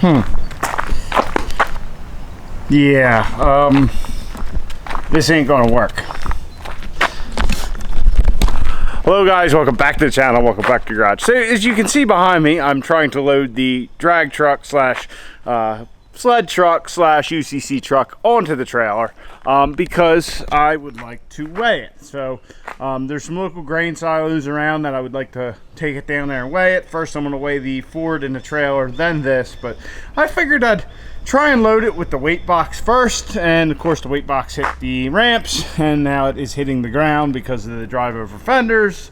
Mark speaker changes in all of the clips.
Speaker 1: Yeah, this ain't gonna work. Hello guys, welcome back to the channel, welcome back to the garage. So as you can see behind me, I'm trying to load the drag truck slash sled truck slash UCC truck onto the trailer because I would like to weigh it. So there's some local grain silos around that I would like to take it down there and weigh it. First I'm going to weigh the Ford in the trailer, then this, but I figured I'd try and load it with the weight box first, and of course the weight box hit the ramps and now it is hitting the ground because of the drive over fenders.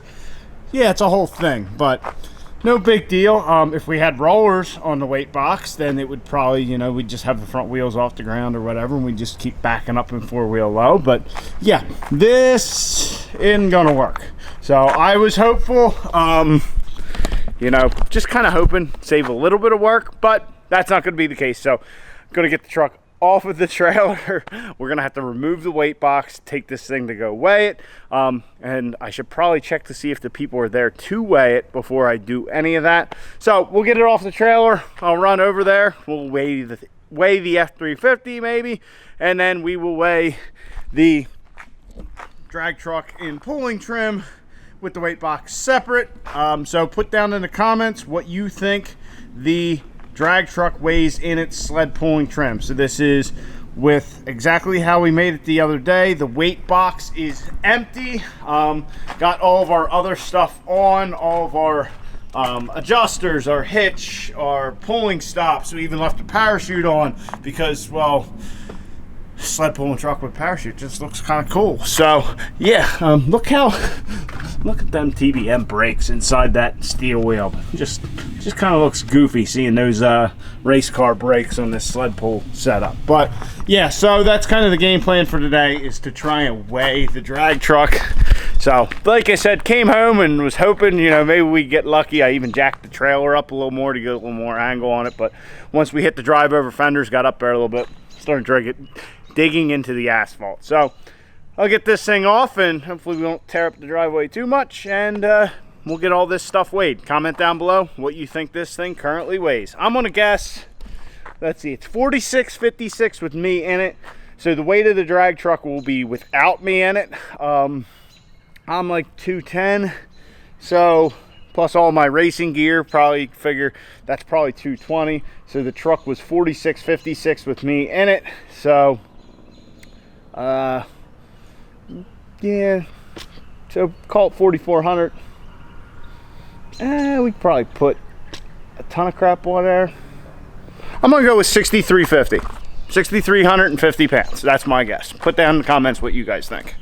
Speaker 1: Yeah, it's a whole thing, but no big deal. If we had rollers on the weight box, then it would probably, you know, we'd just have the front wheels off the ground or whatever, and we'd just keep backing up in four-wheel low. But yeah, this isn't gonna work. So I was hopeful, you know, just kind of hoping save a little bit of work, but that's not gonna be the case. So I'm gonna get the truck off of the trailer. We're gonna have to remove the weight box, take this thing to go weigh it, and I should probably check to see if the people are there to weigh it before I do any of that. So we'll get it off the trailer, I'll run over there, we'll weigh the F350 maybe, and then we will weigh the drag truck in pulling trim with the weight box separate. So put down in the comments what you think the drag truck weighs in its sled pulling trim. So this is with exactly how we made it the other day. The weight box is empty. Got all of our other stuff on, all of our adjusters, our hitch, our pulling stops. We even left a parachute on because, well, sled pulling truck with parachute just looks kind of cool. So yeah, look at them TBM brakes inside that steel wheel. Just kind of looks goofy seeing those race car brakes on this sled pull setup. But yeah, so that's kind of the game plan for today, is to try and weigh the drag truck. So like I said, came home and was hoping, you know, maybe we get lucky. I even jacked the trailer up a little more to get a little more angle on it, but once we hit the drive over fenders, got up there a little bit, started digging into the asphalt. So I'll get this thing off and hopefully we won't tear up the driveway too much, and we'll get all this stuff weighed. Comment down below what you think this thing currently weighs. I'm gonna guess, let's see, it's 46.56 with me in it. So the weight of the drag truck will be without me in it. I'm like 210, so plus all my racing gear, probably figure that's probably 220. So the truck was 46.56 with me in it. So yeah, so call it 4,400. We could probably put a ton of crap on there. I'm gonna go with 6,350. 6,350 pounds. That's my guess. Put down in the comments what you guys think.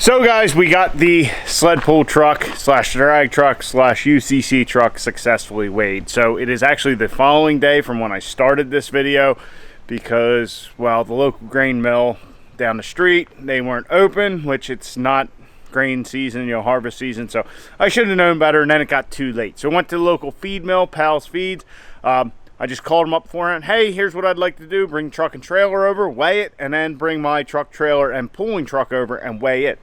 Speaker 1: So guys, we got the sled pull truck slash drag truck slash UCC truck successfully weighed. So it is actually the following day from when I started this video because, well, the local grain mill down the street, they weren't open, which it's not grain season, you know, harvest season. So I should have known better, and then it got too late. So I went to the local feed mill, Pal's Feeds. I just called them up beforehand. Hey, here's what I'd like to do. Bring truck and trailer over, weigh it, and then bring my truck, trailer, and pulling truck over and weigh it.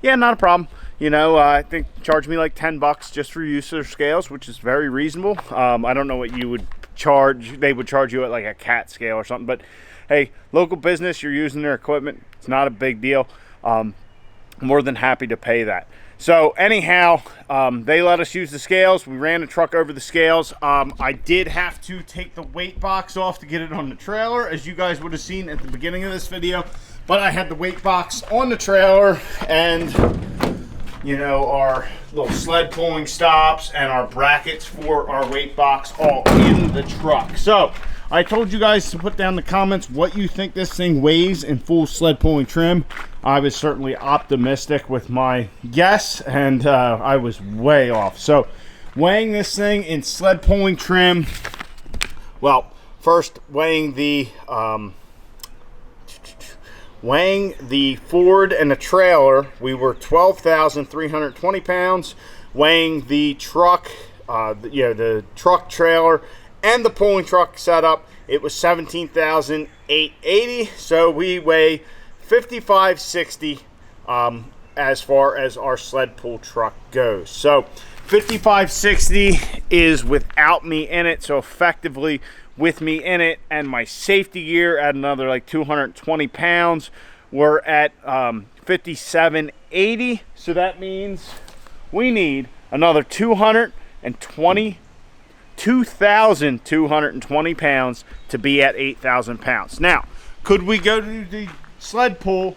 Speaker 1: Yeah, not a problem. You know, I think charged me like 10 bucks just for use of their scales, which is very reasonable. I don't know what you would charge. They would charge you at like a cat scale or something, but hey, local business, you're using their equipment. It's not a big deal. More than happy to pay that. So anyhow, they let us use the scales. We ran the truck over the scales. I did have to take the weight box off to get it on the trailer, as you guys would have seen at the beginning of this video. But I had the weight box on the trailer, and you know, our little sled pulling stops and our brackets for our weight box all in the truck. So I told you guys to put down in the comments what you think this thing weighs in full sled pulling trim. I was certainly optimistic with my guess, and I was way off. So weighing this thing in sled pulling trim, well, first weighing the Ford and the trailer, we were 12,320 pounds. Weighing the truck, the truck, trailer, and the pulling truck setup, it was 17,880. So we weigh 5560 as far as our sled pull truck goes. So 5560 is without me in it, so effectively with me in it and my safety gear at another like 220 pounds, we're at 5780. So that means we need another 2,220 pounds to be at 8,000 pounds. Now, could we go to the sled pull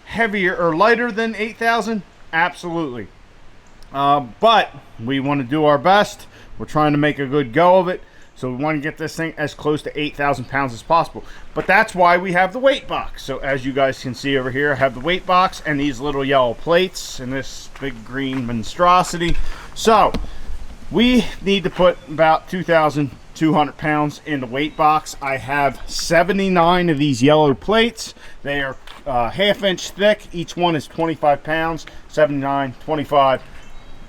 Speaker 1: heavier or lighter than 8,000? Absolutely. But we want to do our best. We're trying to make a good go of it. So we want to get this thing as close to 8,000 pounds as possible. But that's why we have the weight box. So as you guys can see over here, I have the weight box and these little yellow plates and this big green monstrosity. So we need to put about 2,200 pounds in the weight box. I have 79 of these yellow plates. They are half-inch thick. Each one is 25 pounds. 79, 25.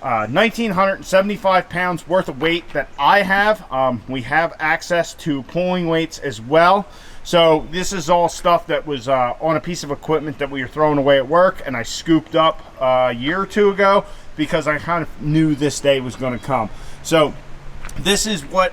Speaker 1: 1,975 pounds worth of weight that I have. We have access to pulling weights as well. So this is all stuff that was on a piece of equipment that we were throwing away at work, and I scooped up a year or two ago because I kind of knew this day was going to come. So this is what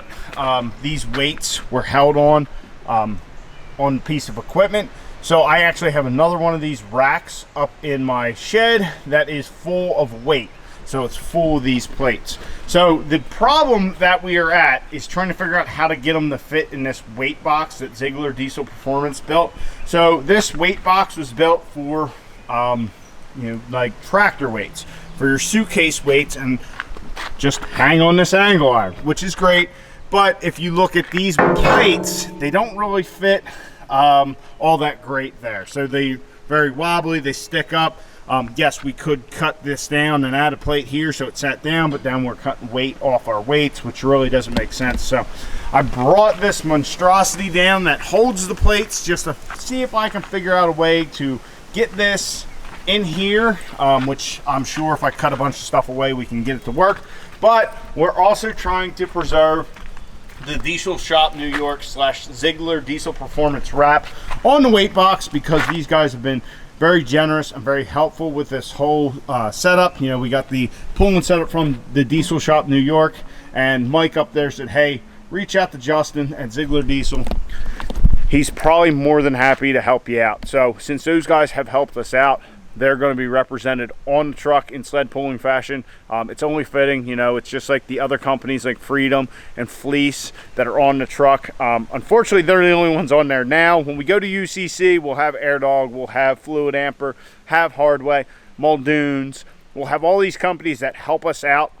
Speaker 1: these weights were held on a piece of equipment. So I actually have another one of these racks up in my shed that is full of weight. So it's full of these plates. So the problem that we are at is trying to figure out how to get them to fit in this weight box that Ziegler Diesel Performance built. So this weight box was built for, like tractor weights, for your suitcase weights, and just hang on this angle iron, which is great. But if you look at these plates, they don't really fit all that great there. So they're very wobbly, they stick up. Yes, we could cut this down and add a plate here so it sat down, but then we're cutting weight off our weights, which really doesn't make sense. So I brought this monstrosity down that holds the plates just to see if I can figure out a way to get this in here, which I'm sure if I cut a bunch of stuff away, we can get it to work. But we're also trying to preserve the Diesel Shop New York / Ziegler Diesel Performance wrap on the weight box, because these guys have been very generous and very helpful with this whole setup. You know, we got the pulling setup from the Diesel Shop New York, and Mike up there said, hey, reach out to Justin at Ziegler Diesel. He's probably more than happy to help you out. So since those guys have helped us out, they're going to be represented on the truck in sled pulling fashion. It's only fitting, you know, it's just like the other companies like Freedom and Fleece that are on the truck. Unfortunately, they're the only ones on there now. When we go to UCC, we'll have AirDog, we'll have Fluid Amper, have Hardway, Muldoons. We'll have all these companies that help us out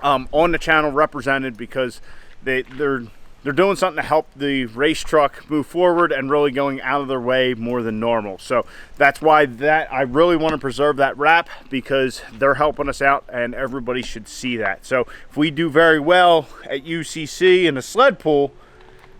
Speaker 1: on the channel represented, because they're doing something to help the race truck move forward and really going out of their way more than normal. So that's why I really want to preserve that wrap, because they're helping us out and everybody should see that. So if we do very well at UCC in the sled pull,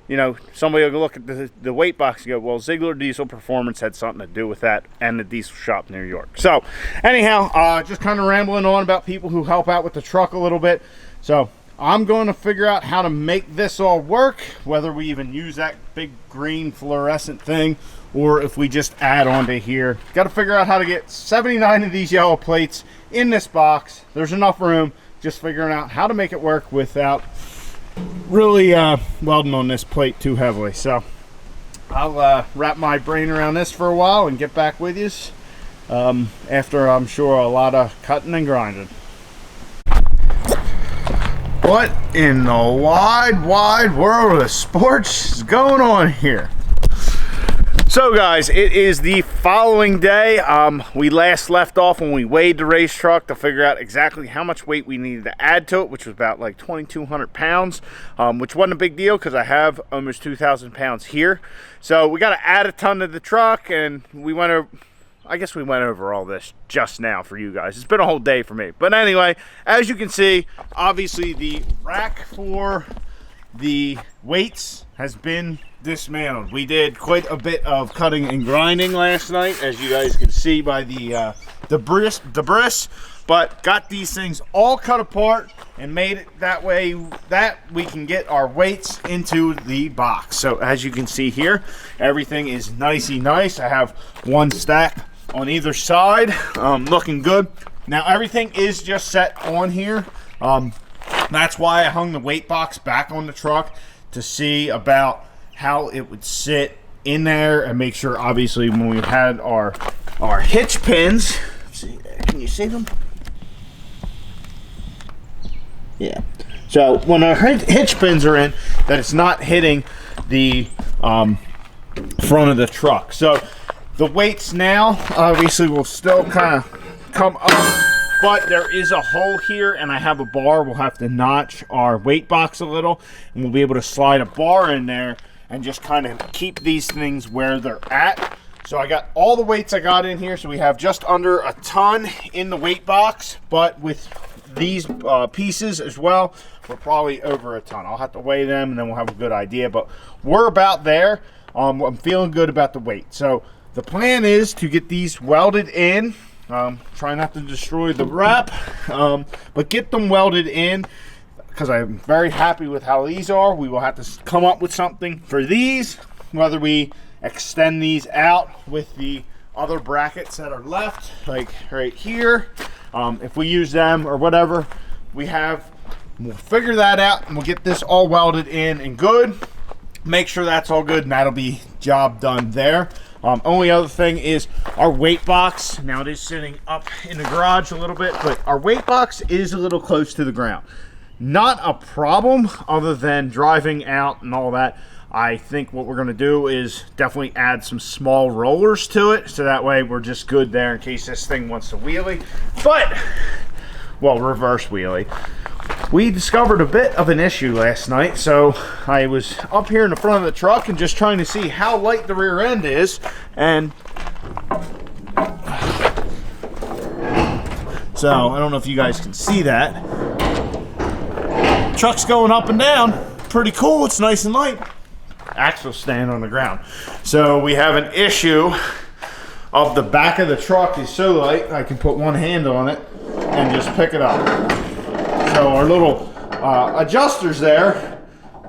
Speaker 1: you know, somebody will look at the weight box and go, well, Ziegler Diesel Performance had something to do with that, and the diesel shop in New York. So anyhow, just kind of rambling on about people who help out with the truck a little bit. So I'm going to figure out how to make this all work, whether we even use that big green fluorescent thing or if we just add on to here. Got to figure out how to get 79 of these yellow plates in this box. There's enough room. Just figuring out how to make it work without really welding on this plate too heavily. So I'll wrap my brain around this for a while and get back with you after, I'm sure, a lot of cutting and grinding. What in the wide world of sports is going on here? So guys, it is the following day. We last left off when we weighed the race truck to figure out exactly how much weight we needed to add to it, which was about like 2,200 pounds, which wasn't a big deal because I have almost 2,000 pounds here. So we got to add a ton to the truck, and we went over, I guess we went over all this just now for you guys. It's been a whole day for me. But anyway, as you can see, obviously the rack for the weights has been dismantled. We did quite a bit of cutting and grinding last night, as you guys can see by the debris, but got these things all cut apart and made it that way that we can get our weights into the box. So as you can see here, everything is nicey nice. I have one stack on either side, looking good. Now everything is just set on here. That's why I hung the weight box back on the truck to see about how it would sit in there and make sure, obviously, when we had our hitch pins, see, can you see them? Yeah. So when our hitch pins are in, that it's not hitting the front of the truck. So the weights now obviously will still kind of come up, but there is a hole here, and I have a bar. We'll have to notch our weight box a little, and we'll be able to slide a bar in there and just kind of keep these things where they're at. So I got all the weights I got in here. So we have just under a ton in the weight box, but with these pieces as well, we're probably over a ton. I'll have to weigh them and then we'll have a good idea, but we're about there. I'm feeling good about the weight. So the plan is to get these welded in. Try not to destroy the wrap, but get them welded in, because I'm very happy with how these are. We will have to come up with something for these, whether we extend these out with the other brackets that are left, like right here. If we use them or whatever, we'll figure that out, and we'll get this all welded in and good. Make sure that's all good, and that'll be job done there. Only other thing is our weight box. Now it is sitting up in the garage a little bit, but our weight box is a little close to the ground. Not a problem other than driving out and all that. I think what we're going to do is definitely add some small rollers to it, so that way we're just good there in case this thing wants to wheelie. But, well, reverse wheelie. We discovered a bit of an issue last night, so I was up here in the front of the truck and just trying to see how light the rear end is, and so I don't know if you guys can see that. Truck's going up and down, pretty cool. It's nice and light. Axle's staying on the ground. So we have an issue of the back of the truck is so light I can put one hand on it and just pick it up. So our little adjusters there,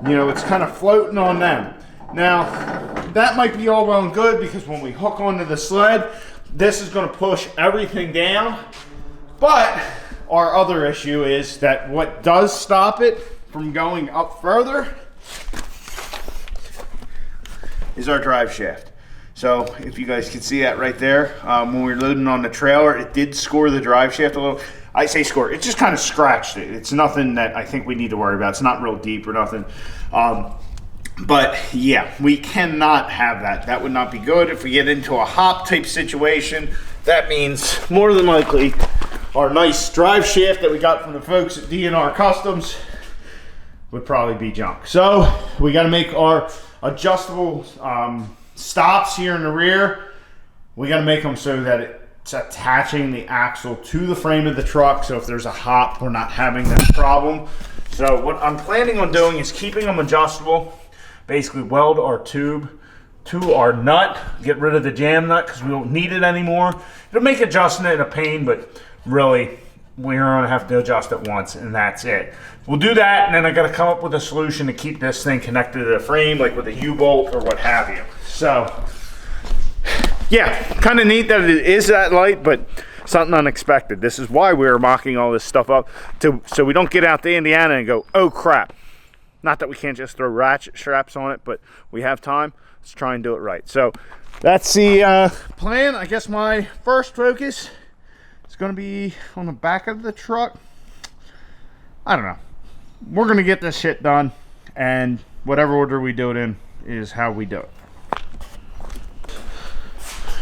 Speaker 1: you know, it's kind of floating on them. Now that might be all well and good, because when we hook onto the sled, this is going to push everything down. But our other issue is that what does stop it from going up further is our drive shaft. So if you guys can see that right there, when we were loading on the trailer, it did score the drive shaft a little. I say score, it just kind of scratched it. It's nothing that I think we need to worry about. It's not real deep or nothing. But yeah, we cannot have that. That would not be good. If we get into a hop type situation, that means more than likely our nice drive shaft that we got from the folks at DNR Customs would probably be junk. So we got to make our adjustable stops here in the rear. We got to make them so that it's attaching the axle to the frame of the truck, so if there's a hop, we're not having that problem. So what I'm planning on doing is keeping them adjustable, basically weld our tube to our nut, get rid of the jam nut because we don't need it anymore. It'll make adjusting it a pain, but really we're gonna have to adjust it once and that's it. We'll do that, and then I gotta come up with a solution to keep this thing connected to the frame, like with a U-bolt or what have you. So yeah, kind of neat that it is that light, but something unexpected. This is why we were mocking all this stuff up, so we don't get out to Indiana and go, oh crap. Not that we can't just throw ratchet straps on it, but we have time. Let's try and do it right. So that's the plan. I guess my first focus is going to be on the back of the truck. I don't know. We're going to get this shit done, and whatever order we do it in is how we do it.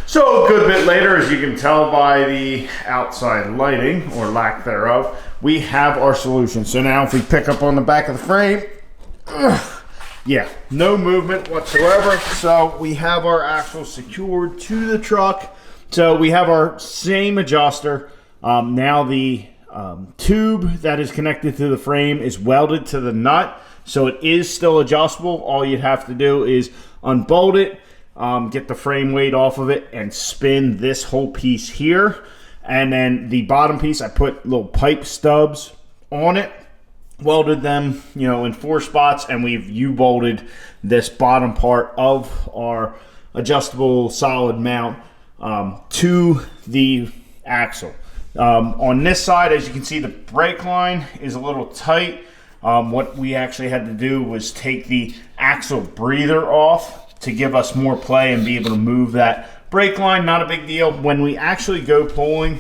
Speaker 1: So a good bit later, as you can tell by the outside lighting, or lack thereof, we have our solution. So now if we pick up on the back of the frame, yeah, no movement whatsoever. So we have our axle secured to the truck. So we have our same adjuster. Now the tube that is connected to the frame is welded to the nut. So it is still adjustable. All you'd have to do is unbolt it, get the frame weight off of it, and spin this whole piece here. And then the bottom piece, I put little pipe stubs on it, welded them, you know, in 4 spots, and we've U-bolted this bottom part of our adjustable solid mount to the axle. On this side, as you can see, the brake line is a little tight. What we actually had to do was take the axle breather off to give us more play and be able to move that brake line. Not a big deal. When we actually go pulling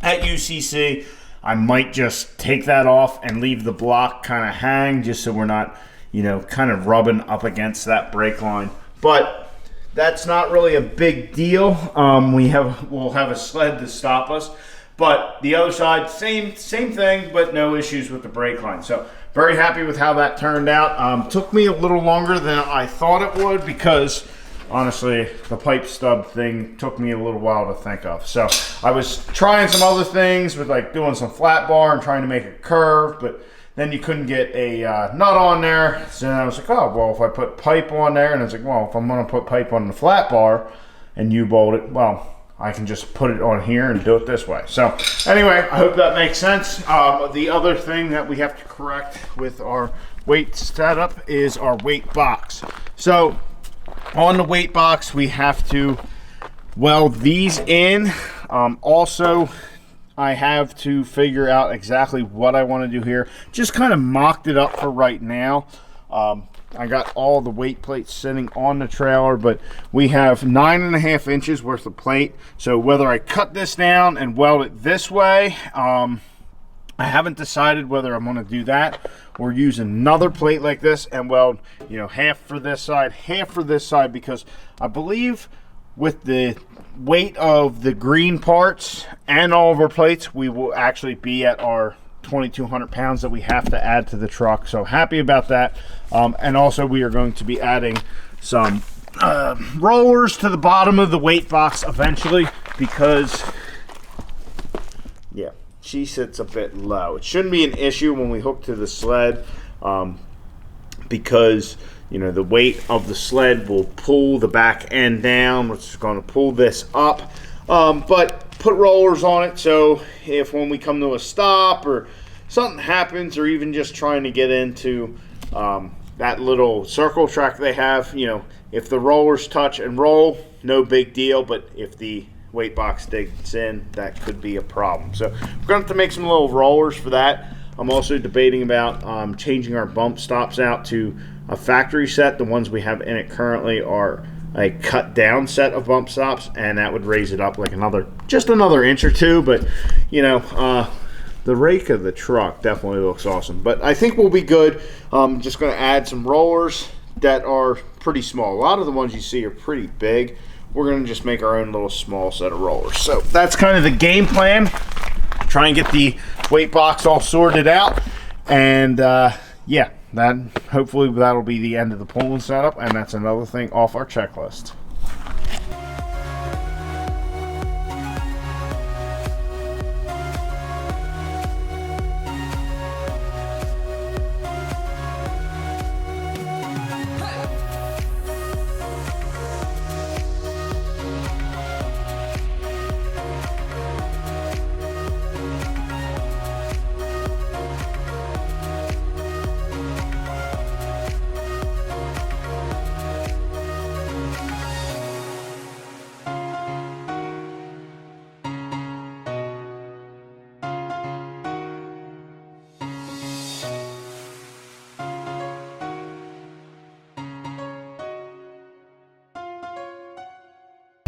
Speaker 1: at UCC, I might just take that off and leave the block kind of hang, just so we're not, you know, kind of rubbing up against that brake line. But that's not really a big deal. We'll have a sled to stop us. But the other side, same thing, but no issues with the brake line. So very happy with how that turned out. Took me a little longer than I thought it would, because honestly, the pipe stub thing took me a little while to think of. So I was trying some other things with, like, doing some flat bar and trying to make it curve, but then you couldn't get a nut on there. So I was like, oh, well, if I put pipe on there, and I was like, well, if I'm gonna put pipe on the flat bar and U-bolt it, well, I can just put it on here and do it this way. So anyway, I hope that makes sense. The other thing that we have to correct with our weight setup is our weight box. So on the weight box, we have to weld these in. Also, I have to figure out exactly what I want to do here. Just kind of mocked it up for right now. I got all the weight plates sitting on the trailer, but we have 9.5 inches worth of plate. So whether I cut this down and weld it this way, I haven't decided whether I'm going to do that or use another plate like this and weld, you know, half for this side, half for this side, because I believe with the weight of the green parts and all of our plates, we will actually be at our 2,200 pounds that we have to add to the truck. So happy about that. And also we are going to be adding some rollers to the bottom of the weight box eventually, because yeah, she sits a bit low. It shouldn't be an issue when we hook to the sled, because, you know, the weight of the sled will pull the back end down, which is going to pull this up. But put rollers on it, so if when we come to a stop or something happens, or even just trying to get into that little circle track they have, you know, if the rollers touch and roll, no big deal. But if the weight box digs in, that could be a problem. So we're going to have to make some little rollers for that. I'm also debating about changing our bump stops out to a factory set. The ones we have in it currently are a cut down set of bump stops, and that would raise it up like just another inch or two. But you know, the rake of the truck definitely looks awesome. But I think we'll be good. I'm just going to add some rollers that are pretty small. A lot of the ones you see are pretty big. We're going to just make our own little small set of rollers. So that's kind of the game plan. Try and get the weight box all sorted out, and yeah, that hopefully that'll be the end of the pulling setup, and that's another thing off our checklist.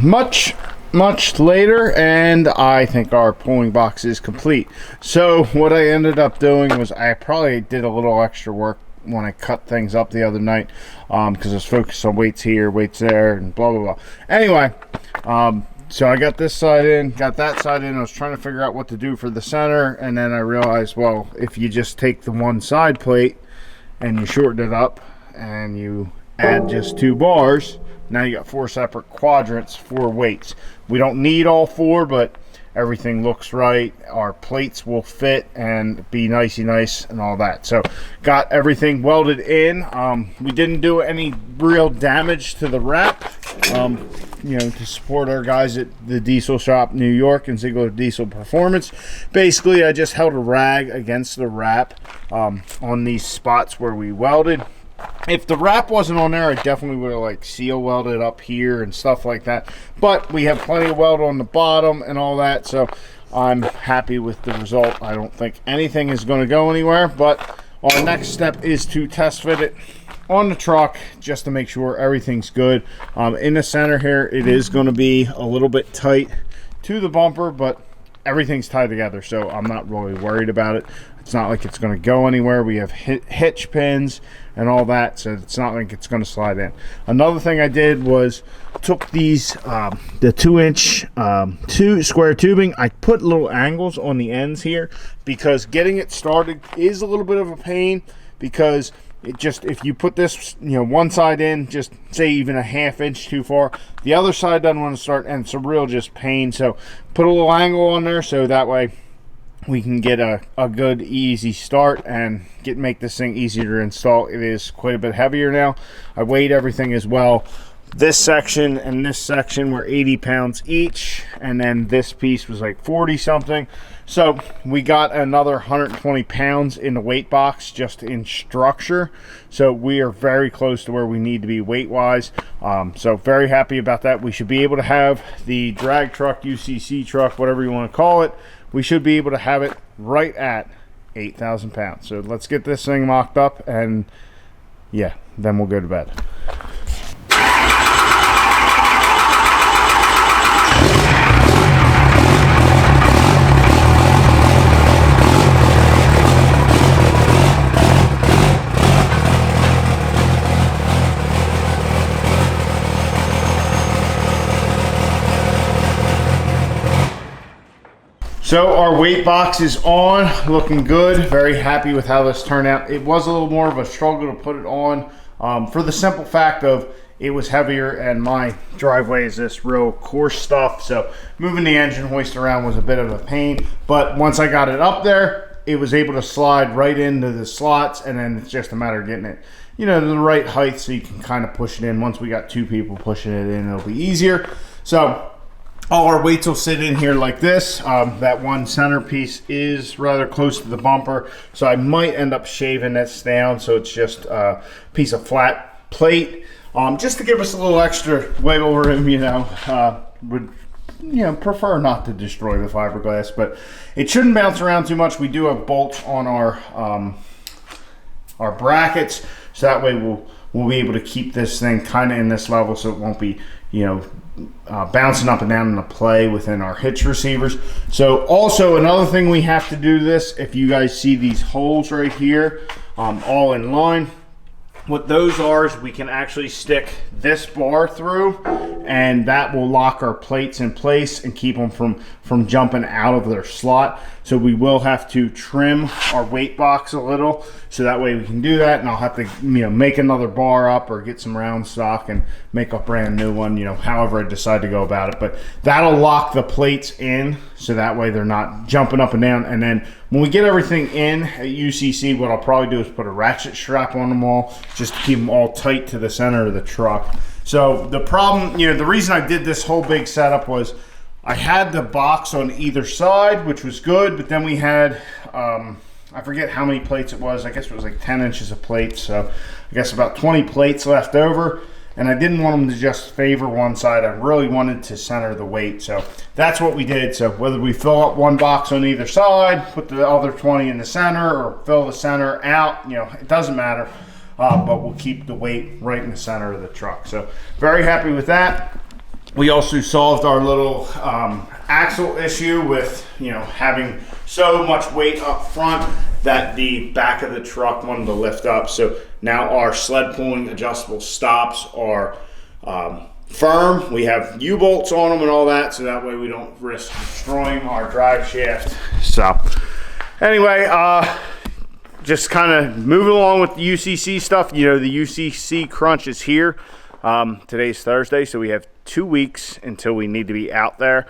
Speaker 1: much later, and I think our pulling box is complete. So what I ended up doing was I probably did a little extra work when I cut things up the other night, because I was focused on weights here, weights there, and blah blah blah. Anyway, so I got this side in, got that side in. I was trying to figure out what to do for the center, and then I realized, well, if you just take the one side plate and you shorten it up and you add just 2 bars, now you got 4 separate quadrants, 4 weights. We don't need all 4, but everything looks right. Our plates will fit and be nicey nice and all that. So got everything welded in. We didn't do any real damage to the wrap, you know, to support our guys at the diesel shop New York and Ziegler Diesel Performance. Basically, I just held a rag against the wrap on these spots where we welded. If the wrap wasn't on there, I definitely would have like seal welded up here and stuff like that, but we have plenty of weld on the bottom and all that, so I'm happy with the result. I don't think anything is going to go anywhere, but our next step is to test fit it on the truck just to make sure everything's good. In the center here, it is going to be a little bit tight to the bumper, but everything's tied together, so I'm not really worried about it. It's not like it's going to go anywhere. We have hitch pins and all that, so it's not like it's going to slide in. Another thing I did was took these the 2-inch square tubing. I put little angles on the ends here because getting it started is a little bit of a pain, because it just, if you put this, you know, one side in, just say even a 1/2 inch too far, the other side doesn't want to start, and it's a real just pain. So put a little angle on there so that way we can get a good easy start and make this thing easier to install. It is quite a bit heavier now. I weighed everything as well. This section and this section were 80 pounds each, and then this piece was like 40 something. So we got another 120 pounds in the weight box just in structure. So we are very close to where we need to be weight wise. So very happy about that. We should be able to have the drag truck, UCC truck, whatever you want to call it, we should be able to have it right at 8,000 pounds. So let's get this thing mocked up, and yeah, then we'll go to bed. So our weight box is on, looking good. Very happy with how this turned out. It was a little more of a struggle to put it on for the simple fact of it was heavier, and my driveway is this real coarse stuff. So moving the engine hoist around was a bit of a pain, but once I got it up there, it was able to slide right into the slots, and then it's just a matter of getting it, you know, to the right height so you can kind of push it in. Once we got 2 people pushing it in, it'll be easier. So all our weights will sit in here like this. That one centerpiece is rather close to the bumper, so I might end up shaving this down so it's just a piece of flat plate, just to give us a little extra wiggle room. You know, would, you know, prefer not to destroy the fiberglass, but it shouldn't bounce around too much. We do have bolts on our brackets, so that way we'll be able to keep this thing kind of in this level, so it won't be, you know, bouncing up and down in the play within our hitch receivers. So also another thing we have to do this, if you guys see these holes right here, all in line, what those are is we can actually stick this bar through, and that will lock our plates in place and keep them from jumping out of their slot. So we will have to trim our weight box a little, so that way we can do that, and I'll have to, you know, make another bar up or get some round stock and make a brand new one, you know, however I decide to go about it. But that'll lock the plates in, so that way they're not jumping up and down. And then when we get everything in at UCC, what I'll probably do is put a ratchet strap on them all, just to keep them all tight to the center of the truck. So the problem, you know, the reason I did this whole big setup was I had the box on either side, which was good, but then we had, I forget how many plates it was. I guess it was like 10 inches of plates, so I guess about 20 plates left over, and I didn't want them to just favor one side. I really wanted to center the weight, so that's what we did. So whether we fill up one box on either side, put the other 20 in the center, or fill the center out, you know, it doesn't matter, but we'll keep the weight right in the center of the truck. So very happy with that. We also solved our little axle issue with, having so much weight up front that the back of the truck wanted to lift up. So now our sled pulling adjustable stops are firm. We have U-bolts on them and all that, so that way we don't risk destroying our drive shaft. So anyway, just kind of moving along with the UCC stuff. The UCC crunch is here. Today's Thursday, so we have 2 weeks until we need to be out there.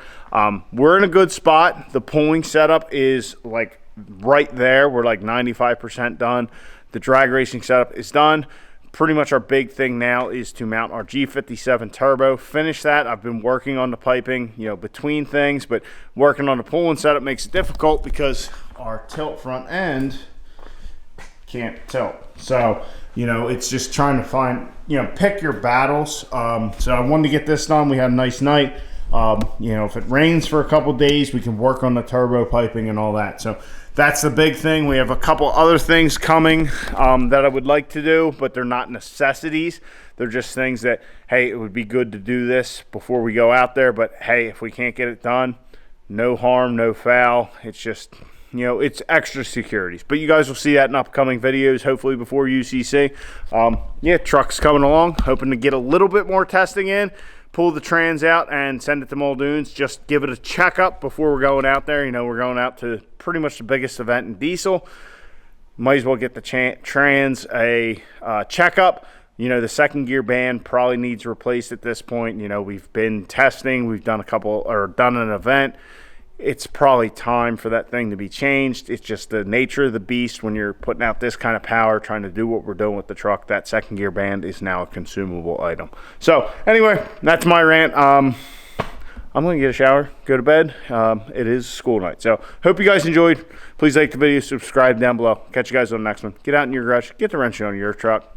Speaker 1: We're in a good spot. The pulling setup is like right there. We're like 95% done. The drag racing setup is done. Pretty much our big thing now is to mount our G57 turbo. Finish that. I've been working on the piping, between things, but working on the pulling setup makes it difficult because our tilt front end can't tilt. So, it's just trying to find, pick your battles. So I wanted to get this done. We had a nice night. If it rains for a couple days, we can work on the turbo piping and all that. So that's the big thing. We have a couple other things coming that I would like to do, but they're not necessities. They're just things that, hey, it would be good to do this before we go out there. But hey, if we can't get it done, no harm, no foul. It's just, it's extra securities. But you guys will see that in upcoming videos, hopefully before UCC. Yeah, truck's coming along. Hoping to get a little bit more testing in, pull the trans out and send it to Muldoon's. Just give it a checkup before we're going out there. We're going out to pretty much the biggest event in diesel. Might as well get the trans a checkup. The second gear band probably needs replaced at this point. We've been testing. We've done done an event. It's probably time for that thing to be changed. It's just the nature of the beast when you're putting out this kind of power, trying to do what we're doing with the truck. That second gear band is now a consumable item. So anyway, that's my rant. I'm going to get a shower, go to bed. It is school night. So hope you guys enjoyed. Please like the video, subscribe down below. Catch you guys on the next one. Get out in your garage, get the wrench on your truck.